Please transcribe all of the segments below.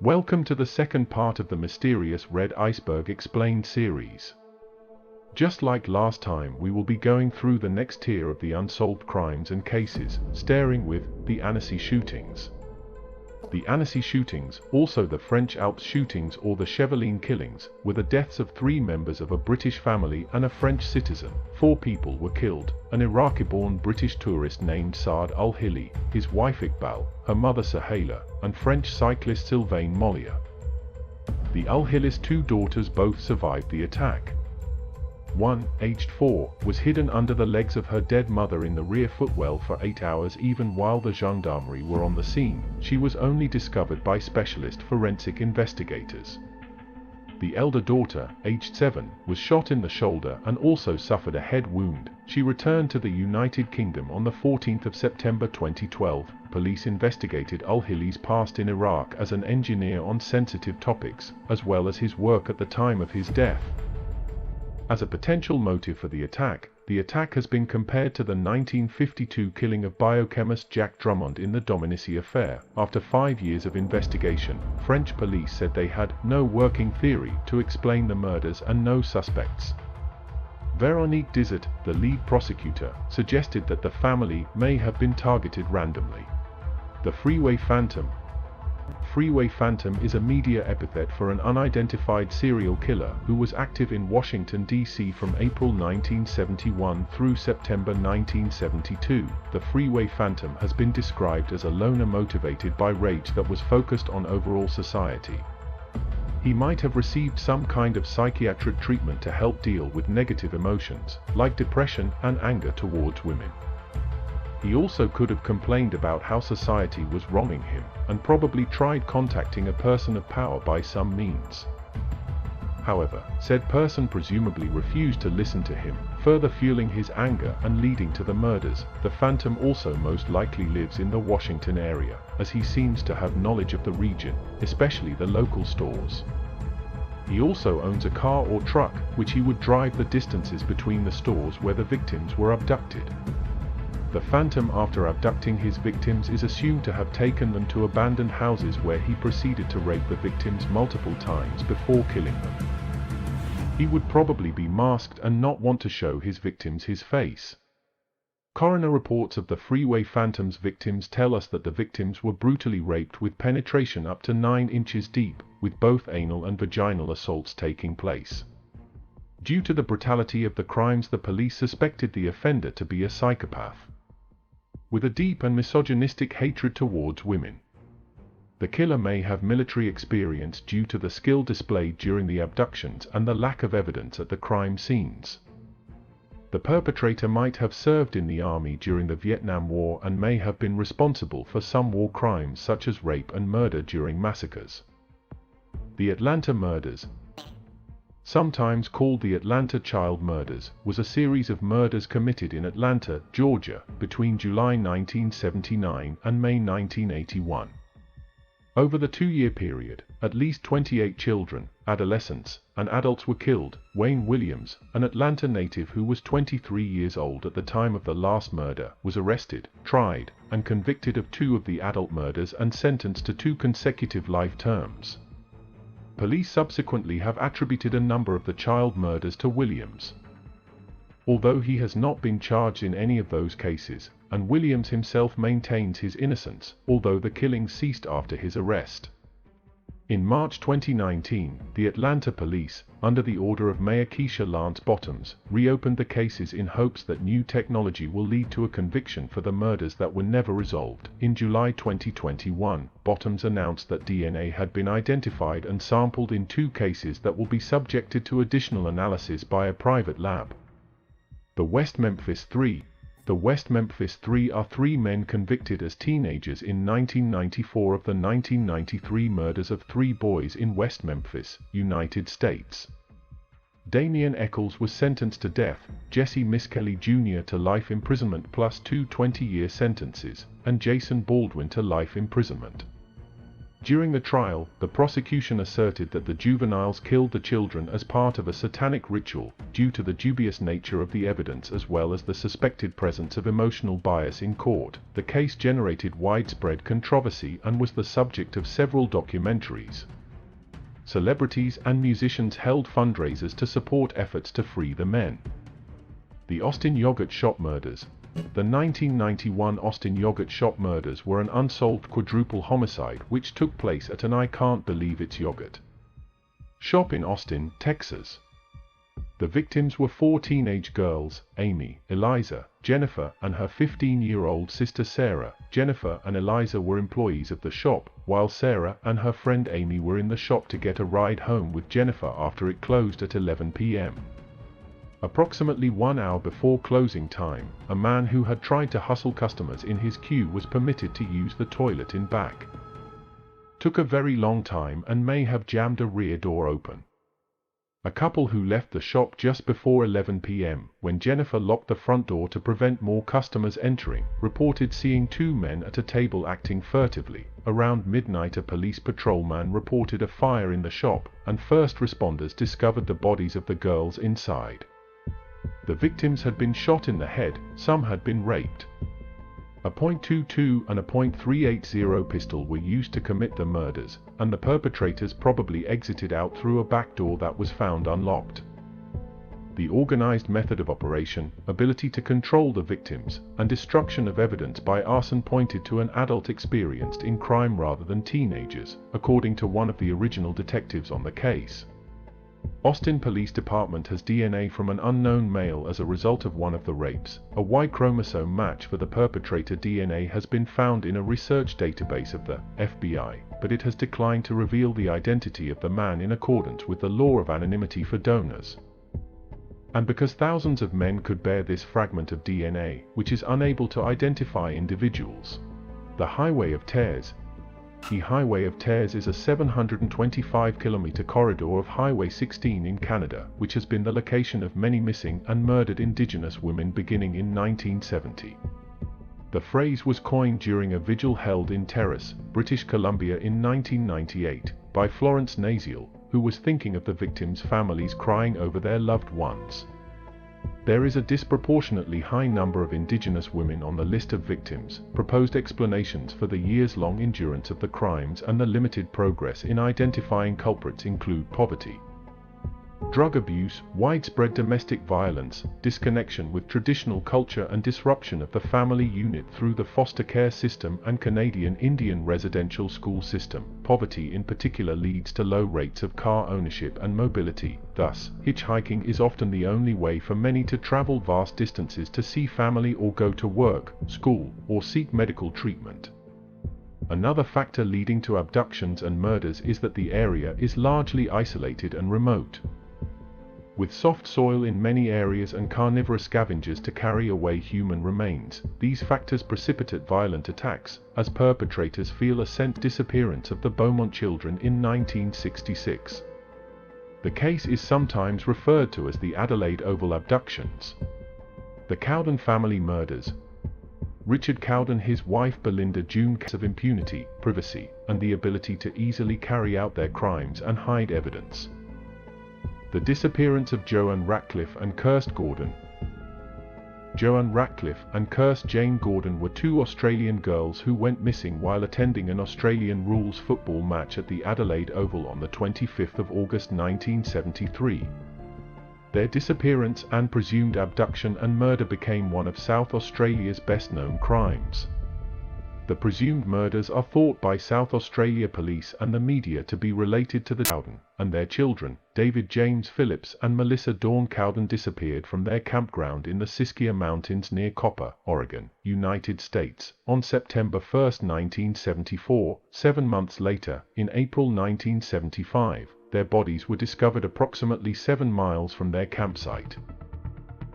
Welcome to the second part of the mysterious Red Iceberg Explained series. Just like last time, we will be going through the next tier of the unsolved crimes and cases, starting with the Annecy shootings. The Annecy shootings, also the French Alps shootings or the Chevaline killings, were the deaths of 3 members of a British family and a French citizen. 4 people were killed: an Iraqi-born British tourist named Saad al-Hili, his wife Iqbal, her mother Suhaila, and French cyclist Sylvain Mollier. The al-Hilis' 2 daughters both survived the attack. One, aged 4, was hidden under the legs of her dead mother in the rear footwell for 8 hours. Even while the gendarmerie were on the scene, she was only discovered by specialist forensic investigators. The elder daughter, aged 7, was shot in the shoulder and also suffered a head wound. She returned to the United Kingdom on the 14th of September 2012. Police investigated al-Hili's past in Iraq as an engineer on sensitive topics, as well as his work at the time of his death. As a potential motive for the attack has been compared to the 1952 killing of biochemist Jack Drummond in the Dominici affair. After 5 years of investigation, French police said they had no working theory to explain the murders and no suspects. Véronique Dizet, the lead prosecutor, suggested that the family may have been targeted randomly. The Freeway Phantom. Freeway Phantom is a media epithet for an unidentified serial killer who was active in Washington, D.C. from April 1971 through September 1972. The Freeway Phantom has been described as a loner motivated by rage that was focused on overall society. He might have received some kind of psychiatric treatment to help deal with negative emotions, like depression and anger towards women. He also could have complained about how society was wronging him, and probably tried contacting a person of power by some means. However, said person presumably refused to listen to him, further fueling his anger and leading to the murders. The Phantom also most likely lives in the Washington area, as he seems to have knowledge of the region, especially the local stores. He also owns a car or truck, which he would drive the distances between the stores where the victims were abducted. The Phantom, after abducting his victims, is assumed to have taken them to abandoned houses where he proceeded to rape the victims multiple times before killing them. He would probably be masked and not want to show his victims his face. Coroner reports of the Freeway Phantom's victims tell us that the victims were brutally raped with penetration up to 9 inches deep, with both anal and vaginal assaults taking place. Due to the brutality of the crimes, the police suspected the offender to be a psychopath with a deep and misogynistic hatred towards women. The killer may have military experience due to the skill displayed during the abductions and the lack of evidence at the crime scenes. The perpetrator might have served in the army during the Vietnam War and may have been responsible for some war crimes such as rape and murder during massacres. The Atlanta murders, sometimes called the Atlanta child murders, was a series of murders committed in Atlanta, Georgia, between July 1979 and May 1981. Over the 2-year period, at least 28 children, adolescents, and adults were killed. Wayne Williams, an Atlanta native who was 23 years old at the time of the last murder, was arrested, tried, and convicted of 2 of the adult murders and sentenced to 2 consecutive life terms. Police subsequently have attributed a number of the child murders to Williams, although he has not been charged in any of those cases, and Williams himself maintains his innocence, although the killings ceased after his arrest. In March 2019, the Atlanta police, under the order of Mayor Keisha Lance Bottoms, reopened the cases in hopes that new technology will lead to a conviction for the murders that were never resolved. In July 2021, Bottoms announced that DNA had been identified and sampled in 2 cases that will be subjected to additional analysis by a private lab. The West Memphis 3. The West Memphis 3 are 3 men convicted as teenagers in 1994 of the 1993 murders of 3 boys in West Memphis, United States. Damian Eccles was sentenced to death, Jesse Miskelly Jr. to life imprisonment plus 2 20-year sentences, and Jason Baldwin to life imprisonment. During the trial, the prosecution asserted that the juveniles killed the children as part of a satanic ritual, due to the dubious nature of the evidence as well as the suspected presence of emotional bias in court. The case generated widespread controversy and was the subject of several documentaries. Celebrities and musicians held fundraisers to support efforts to free the men. The Austin Yogurt Shop Murders. The 1991 Austin Yogurt Shop murders were an unsolved quadruple homicide which took place at an I Can't Believe It's Yogurt shop in Austin, Texas. The victims were 4 teenage girls, Amy, Eliza, Jennifer, and her 15-year-old sister Sarah. Jennifer and Eliza were employees of the shop, while Sarah and her friend Amy were in the shop to get a ride home with Jennifer after it closed at 11 p.m. Approximately 1 hour before closing time, a man who had tried to hustle customers in his queue was permitted to use the toilet in back. Took a very long time and may have jammed a rear door open. A couple who left the shop just before 11 p.m., when Jennifer locked the front door to prevent more customers entering, reported seeing 2 men at a table acting furtively. Around midnight, a police patrolman reported a fire in the shop, and first responders discovered the bodies of the girls inside. The victims had been shot in the head, some had been raped. A .22 and a .380 pistol were used to commit the murders, and the perpetrators probably exited out through a back door that was found unlocked. The organized method of operation, ability to control the victims, and destruction of evidence by arson pointed to an adult experienced in crime rather than teenagers, according to one of the original detectives on the case. Austin Police Department has DNA from an unknown male as a result of one of the rapes. A Y chromosome match for the perpetrator DNA has been found in a research database of the FBI, but it has declined to reveal the identity of the man in accordance with the law of anonymity for donors. And because thousands of men could bear this fragment of DNA, which is unable to identify individuals. The Highway of Tears. The Highway of Tears is a 725-kilometer corridor of Highway 16 in Canada, which has been the location of many missing and murdered Indigenous women beginning in 1970. The phrase was coined during a vigil held in Terrace, British Columbia in 1998, by Florence Naziel, who was thinking of the victims' families crying over their loved ones. There is a disproportionately high number of Indigenous women on the list of victims. Proposed explanations for the years-long endurance of the crimes and the limited progress in identifying culprits include poverty, drug abuse, widespread domestic violence, disconnection with traditional culture and disruption of the family unit through the foster care system and Canadian Indian residential school system. Poverty in particular leads to low rates of car ownership and mobility. Thus, hitchhiking is often the only way for many to travel vast distances to see family or go to work, school, or seek medical treatment. Another factor leading to abductions and murders is that the area is largely isolated and remote. With soft soil in many areas and carnivorous scavengers to carry away human remains, these factors precipitate violent attacks, as perpetrators feel a scent disappearance of the Beaumont children in 1966. The case is sometimes referred to as the Adelaide Oval abductions. The Cowden family murders. Richard Cowden, his wife Belinda June, case of impunity, privacy, and the ability to easily carry out their crimes and hide evidence. The disappearance of Joanne Ratcliffe and Kirst Gordon. Joanne Ratcliffe and Kirst Jane Gordon were 2 Australian girls who went missing while attending an Australian rules football match at the Adelaide Oval on the 25th of August 1973. Their disappearance and presumed abduction and murder became one of South Australia's best-known crimes. The presumed murders are thought by South Australia police and the media to be related to the Cowden and their children. David James Phillips and Melissa Dawn Cowden disappeared from their campground in the Siskiyou Mountains near Copper, Oregon, United States, on September 1, 1974. 7 months later, in April 1975, their bodies were discovered approximately 7 miles from their campsite.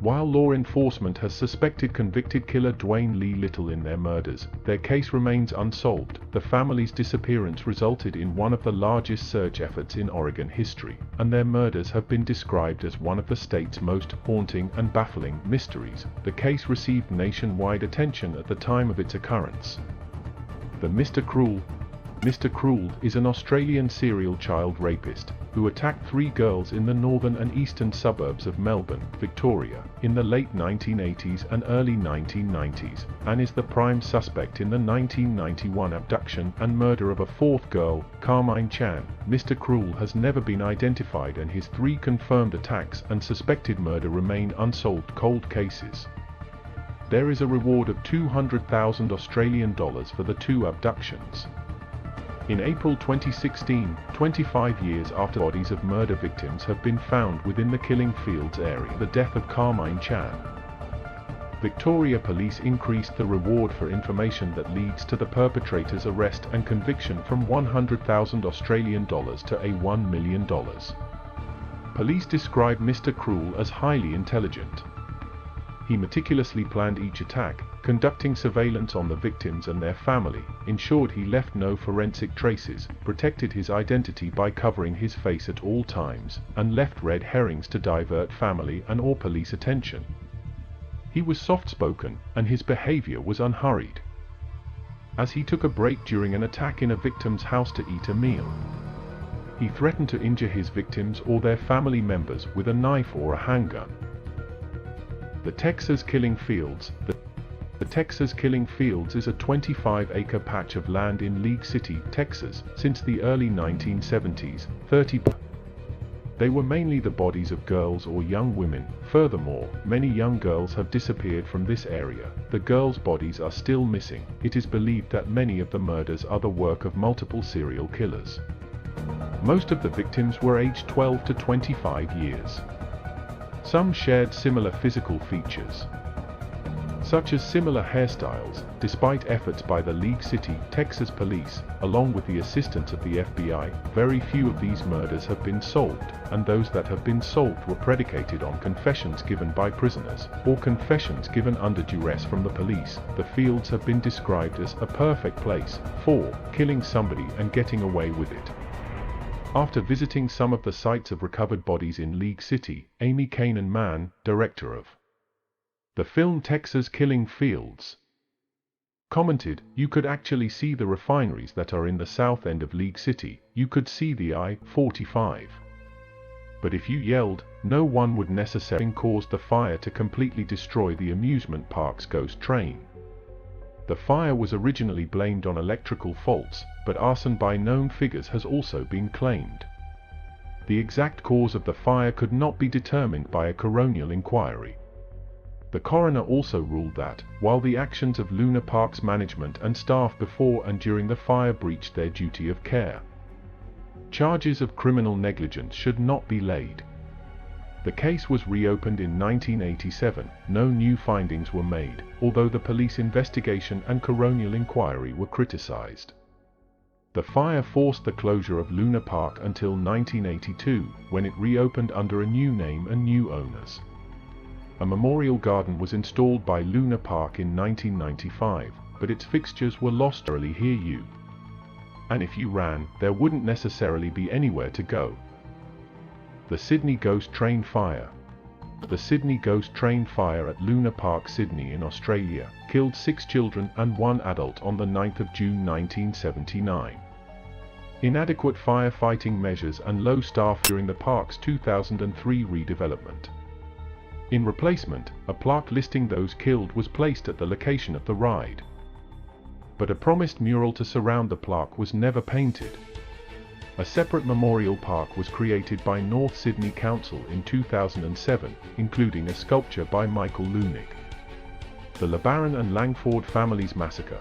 While law enforcement has suspected convicted killer Dwayne Lee Little in their murders, their case remains unsolved. The family's disappearance resulted in one of the largest search efforts in Oregon history, and their murders have been described as one of the state's most haunting and baffling mysteries. The case received nationwide attention at the time of its occurrence. The Mr. Cruel. Mr. Cruel is an Australian serial child rapist who attacked 3 girls in the northern and eastern suburbs of Melbourne, Victoria, in the late 1980s and early 1990s, and is the prime suspect in the 1991 abduction and murder of a 4th girl, Carmine Chan. Mr. Cruel has never been identified, and his 3 confirmed attacks and suspected murder remain unsolved cold cases. There is a reward of $200,000 Australian dollars for the 2 abductions. In April 2016, 25 years after bodies of murder victims have been found within the Killing Fields area, the death of Carmine Chan, Victoria Police increased the reward for information that leads to the perpetrator's arrest and conviction from $100,000 Australian dollars to $1 million. Police describe Mr. Cruel as highly intelligent. He meticulously planned each attack, conducting surveillance on the victims and their family, ensured he left no forensic traces, protected his identity by covering his face at all times, and left red herrings to divert family and/or police attention. He was soft-spoken, and his behavior was unhurried. As he took a break during an attack in a victim's house to eat a meal, he threatened to injure his victims or their family members with a knife or a handgun. The Texas Killing Fields. The Texas Killing Fields is a 25-acre patch of land in League City, Texas, since the early 1970s. They were mainly the bodies of girls or young women. Furthermore, many young girls have disappeared from this area. The girls' bodies are still missing. It is believed that many of the murders are the work of multiple serial killers. Most of the victims were aged 12 to 25 years. Some shared similar physical features, such as similar hairstyles. Despite efforts by the League City, Texas police, along with the assistance of the FBI, very few of these murders have been solved, and those that have been solved were predicated on confessions given by prisoners, or confessions given under duress from the police. The fields have been described as a perfect place for killing somebody and getting away with it. After visiting some of the sites of recovered bodies in League City, Amy Kanan Mann, director of the film Texas Killing Fields, commented, "You could actually see the refineries that are in the south end of League City. You could see the I-45. But if you yelled, no one would necessarily cause the fire to completely destroy the amusement park's ghost train." The fire was originally blamed on electrical faults, but arson by known figures has also been claimed. The exact cause of the fire could not be determined by a coronial inquiry. The coroner also ruled that, while the actions of Luna Park's management and staff before and during the fire breached their duty of care, charges of criminal negligence should not be laid. The case was reopened in 1987. No new findings were made, although the police investigation and coronial inquiry were criticized. The fire forced the closure of Luna Park until 1982, when it reopened under a new name and new owners. A memorial garden was installed by Luna Park in 1995, but its fixtures were lost early. Hear you. And if you ran, there wouldn't necessarily be anywhere to go. The Sydney Ghost Train Fire. The Sydney Ghost Train Fire at Luna Park, Sydney in Australia, killed 6 children and 1 adult on the 9th of June 1979. Inadequate firefighting measures and low staff during the park's 2003 redevelopment. In replacement, a plaque listing those killed was placed at the location of the ride. But a promised mural to surround the plaque was never painted. A separate memorial park was created by North Sydney Council in 2007, including a sculpture by Michael Lunick. The LeBaron and Langford families massacre.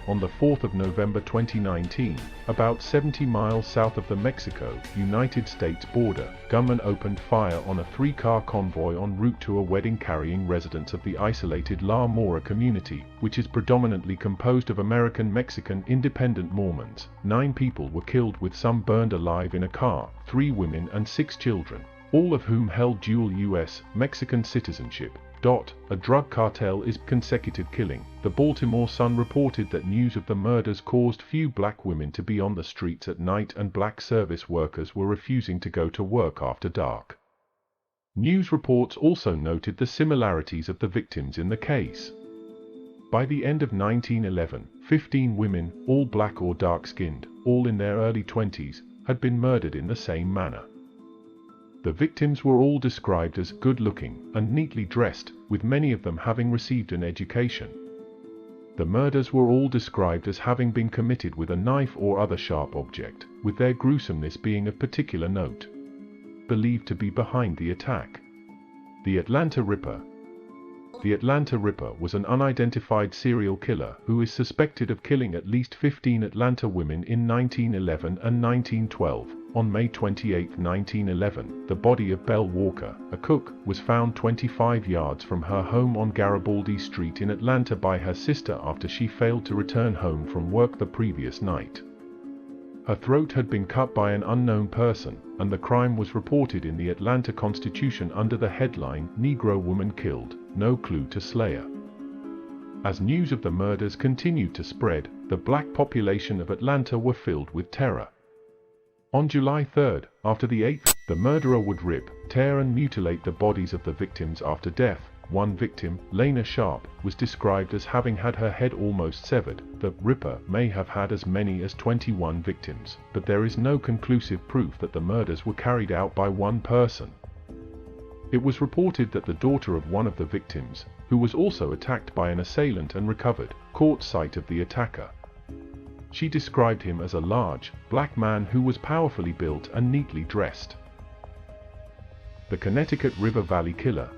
On the 4th of November 2019, about 70 miles south of the Mexico-United States border, gunmen opened fire on a 3-car convoy en route to a wedding carrying residents of the isolated La Mora community, which is predominantly composed of American-Mexican independent Mormons. 9 people were killed, with some burned alive in a car, 3 women and 6 children, all of whom held dual U.S.-Mexican citizenship. A drug cartel is consecutive killing. The Baltimore Sun reported that news of the murders caused few black women to be on the streets at night, and black service workers were refusing to go to work after dark. News reports also noted the similarities of the victims in the case. By the end of 1911, 15 women, all black or dark-skinned, all in their early 20s, had been murdered in the same manner. The victims were all described as good-looking and neatly dressed, with many of them having received an education. The murders were all described as having been committed with a knife or other sharp object, with their gruesomeness being of particular note. Believed to be behind the attack. The Atlanta Ripper. The Atlanta Ripper was an unidentified serial killer who is suspected of killing at least 15 Atlanta women in 1911 and 1912. On May 28, 1911, the body of Belle Walker, a cook, was found 25 yards from her home on Garibaldi Street in Atlanta by her sister after she failed to return home from work the previous night. Her throat had been cut by an unknown person, and the crime was reported in the Atlanta Constitution under the headline, "Negro Woman Killed, No Clue to Slayer." As news of the murders continued to spread, the black population of Atlanta were filled with terror. On July 3rd, after the 8th, the murderer would rip, tear and mutilate the bodies of the victims after death. One victim, Lena Sharp, was described as having had her head almost severed. The Ripper may have had as many as 21 victims, but there is no conclusive proof that the murders were carried out by one person. It was reported that the daughter of one of the victims, who was also attacked by an assailant and recovered, caught sight of the attacker. She described him as a large, black man who was powerfully built and neatly dressed. The Connecticut River Valley Killer.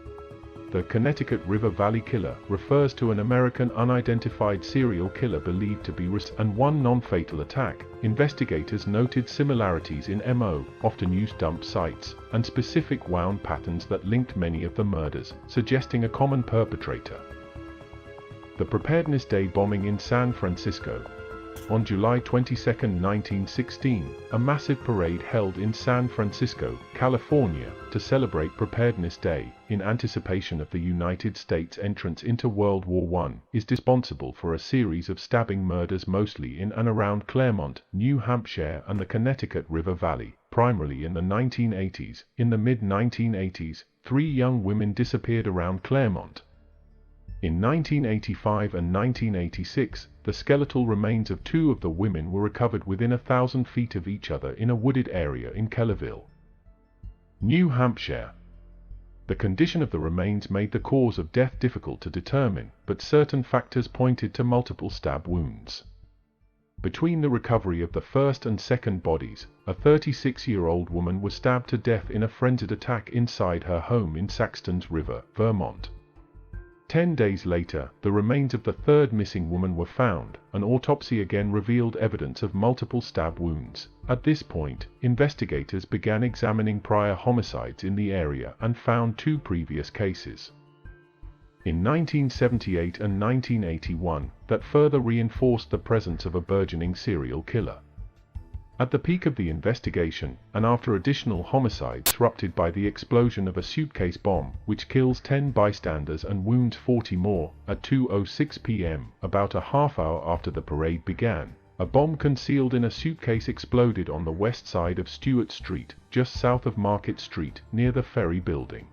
The Connecticut River Valley Killer refers to an American unidentified serial killer believed to be and one non-fatal attack. Investigators noted similarities in MO, often used dump sites, and specific wound patterns that linked many of the murders, suggesting a common perpetrator. The Preparedness Day bombing in San Francisco. On July 22, 1916, a massive parade held in San Francisco, California, to celebrate Preparedness Day, in anticipation of the United States' entrance into World War I, is responsible for a series of stabbing murders mostly in and around Claremont, New Hampshire and the Connecticut River Valley, primarily in the 1980s. In the mid-1980s, 3 young women disappeared around Claremont. In 1985 and 1986, the skeletal remains of 2 of the women were recovered within 1,000 feet of each other in a wooded area in Kellerville, New Hampshire. The condition of the remains made the cause of death difficult to determine, but certain factors pointed to multiple stab wounds. Between the recovery of the first and second bodies, a 36-year-old woman was stabbed to death in a frenzied attack inside her home in Saxtons River, Vermont. 10 days later, the remains of the third missing woman were found. An autopsy again revealed evidence of multiple stab wounds. At this point, investigators began examining prior homicides in the area and found 2 previous cases in 1978 and 1981 that further reinforced the presence of a burgeoning serial killer. At the peak of the investigation, and after additional homicides disrupted by the explosion of a suitcase bomb, which kills 10 bystanders and wounds 40 more, at 2:06 p.m., about a half hour after the parade began, a bomb concealed in a suitcase exploded on the west side of Stewart Street, just south of Market Street, near the Ferry Building.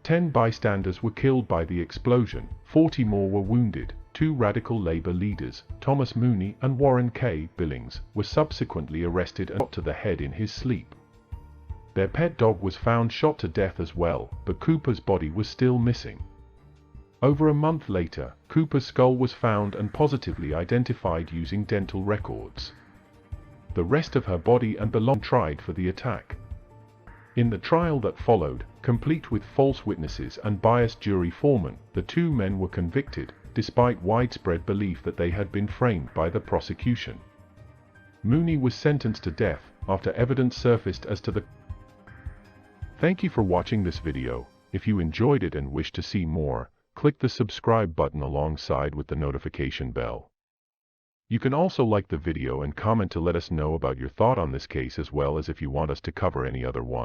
10 bystanders were killed by the explosion, 40 more were wounded. 2 radical labor leaders, Thomas Mooney and Warren K. Billings, were subsequently arrested and shot to the head in his sleep. Their pet dog was found shot to death as well, but Cooper's body was still missing. Over a month later, Cooper's skull was found and positively identified using dental records. The rest of her body and belongings tried for the attack. In the trial that followed, complete with false witnesses and biased jury foreman, the 2 men were convicted, despite widespread belief that they had been framed by the prosecution. Mooney was sentenced to death after evidence surfaced as to the. Thank you for watching this video. If you enjoyed it and wish to see more, click the subscribe button alongside with the notification bell. You can also like the video and comment to let us know about your thought on this case, as well as if you want us to cover any other one.